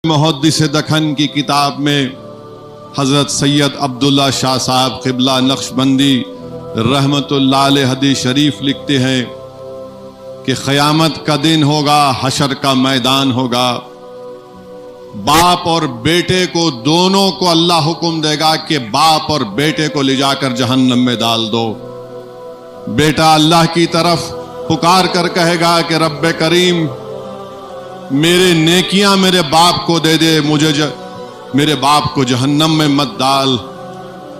محدث دکن کی کتاب میں حضرت سید عبداللہ شاہ صاحب قبلہ نقشبندی رحمت اللہ علیہ حدیث شریف لکھتے ہیں کہ قیامت کا دن ہوگا، حشر کا میدان ہوگا، باپ اور بیٹے کو دونوں کو اللہ حکم دے گا کہ باپ اور بیٹے کو لے جا کر جہنم میں ڈال دو۔ بیٹا اللہ کی طرف پکار کر کہے گا کہ رب کریم میرے نیکیاں میرے باپ کو دے دے، میرے باپ کو جہنم میں مت ڈال۔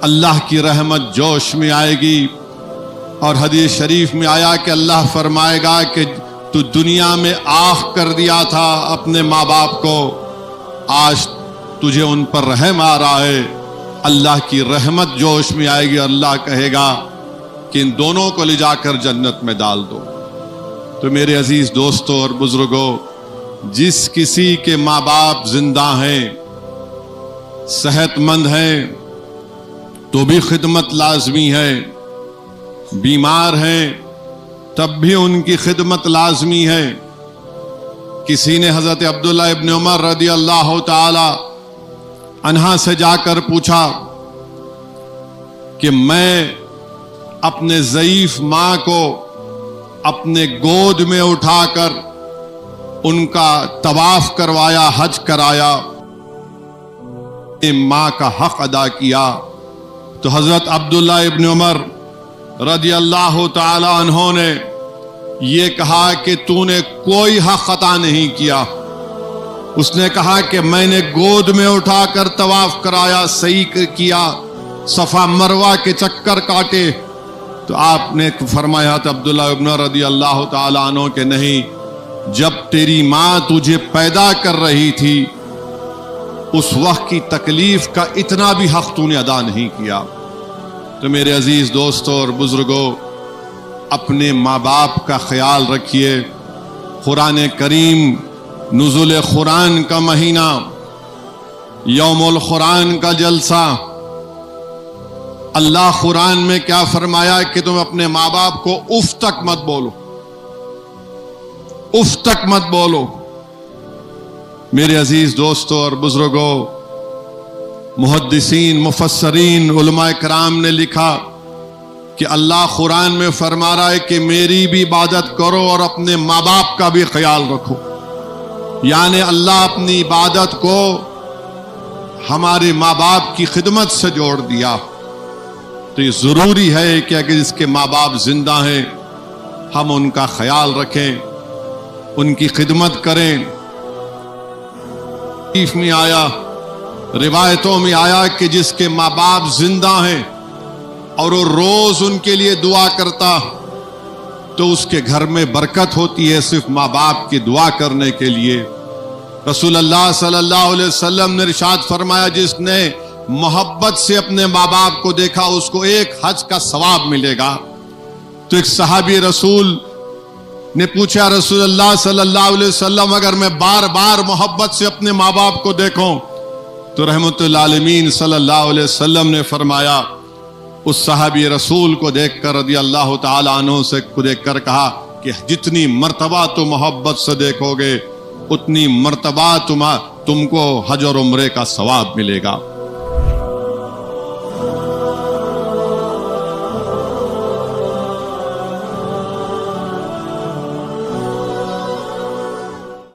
اللہ کی رحمت جوش میں آئے گی، اور حدیث شریف میں آیا کہ اللہ فرمائے گا کہ تو دنیا میں آہ کر دیا تھا اپنے ماں باپ کو، آج تجھے ان پر رحم آ رہا ہے۔ اللہ کی رحمت جوش میں آئے گی، اللہ کہے گا کہ ان دونوں کو لے جا کر جنت میں ڈال دو۔ تو میرے عزیز دوستوں اور بزرگوں، جس کسی کے ماں باپ زندہ ہیں، صحت مند ہیں، تو بھی خدمت لازمی ہے، بیمار ہیں تب بھی ان کی خدمت لازمی ہے۔ کسی نے حضرت عبداللہ ابن عمر رضی اللہ تعالی عنہ سے جا کر پوچھا کہ میں اپنے ضعیف ماں کو اپنے گود میں اٹھا کر ان کا طواف کروایا، حج کرایا، ماں کا حق ادا کیا، تو حضرت عبداللہ ابن عمر رضی اللہ تعالی عنہ نے یہ کہا کہ تو نے کوئی حق عطا نہیں کیا۔ اس نے کہا کہ میں نے گود میں اٹھا کر طواف کرایا، صحیح کیا، صفا مروہ کے چکر کاٹے، تو آپ نے فرمایا تو عبداللہ ابن رضی اللہ تعالی عنہ کہ نہیں، جب تیری ماں تجھے پیدا کر رہی تھی اس وقت کی تکلیف کا اتنا بھی حق تو نے ادا نہیں کیا۔ تو میرے عزیز دوستوں اور بزرگوں، اپنے ماں باپ کا خیال رکھیے۔ قرآن کریم، نزول قرآن کا مہینہ، یوم القرآن کا جلسہ، اللہ قرآن میں کیا فرمایا کہ تم اپنے ماں باپ کو اف تک مت بولو، اف تک مت بولو۔ میرے عزیز دوستوں اور بزرگوں، محدثین، مفسرین، علماء کرام نے لکھا کہ اللہ قرآن میں فرما رہا ہے کہ میری بھی عبادت کرو اور اپنے ماں باپ کا بھی خیال رکھو۔ یعنی اللہ اپنی عبادت کو ہمارے ماں باپ کی خدمت سے جوڑ دیا۔ تو یہ ضروری ہے کہ اگر اس کے ماں باپ زندہ ہیں ہم ان کا خیال رکھیں، ان کی خدمت کریں۔ حدیث میں آیا، روایتوں میں آیا کہ جس کے ماں باپ زندہ ہیں اور وہ روز ان کے لیے دعا کرتا تو اس کے گھر میں برکت ہوتی ہے، صرف ماں باپ کی دعا کرنے کے لیے۔ رسول اللہ صلی اللہ علیہ وسلم نے ارشاد فرمایا، جس نے محبت سے اپنے ماں باپ کو دیکھا اس کو ایک حج کا ثواب ملے گا۔ تو ایک صحابی رسول نے پوچھا، رسول اللہ صلی اللہ علیہ وسلم اگر میں بار بار محبت سے اپنے ماں باپ کو دیکھوں؟ تو رحمت العالمین صلی اللہ علیہ وسلم نے فرمایا، اس صحابی رسول کو دیکھ کر رضی اللہ تعالی عنہ سے کو دیکھ کر کہا کہ جتنی مرتبہ تم محبت سے دیکھو گے اتنی مرتبہ تم کو حج اور عمرے کا ثواب ملے گا۔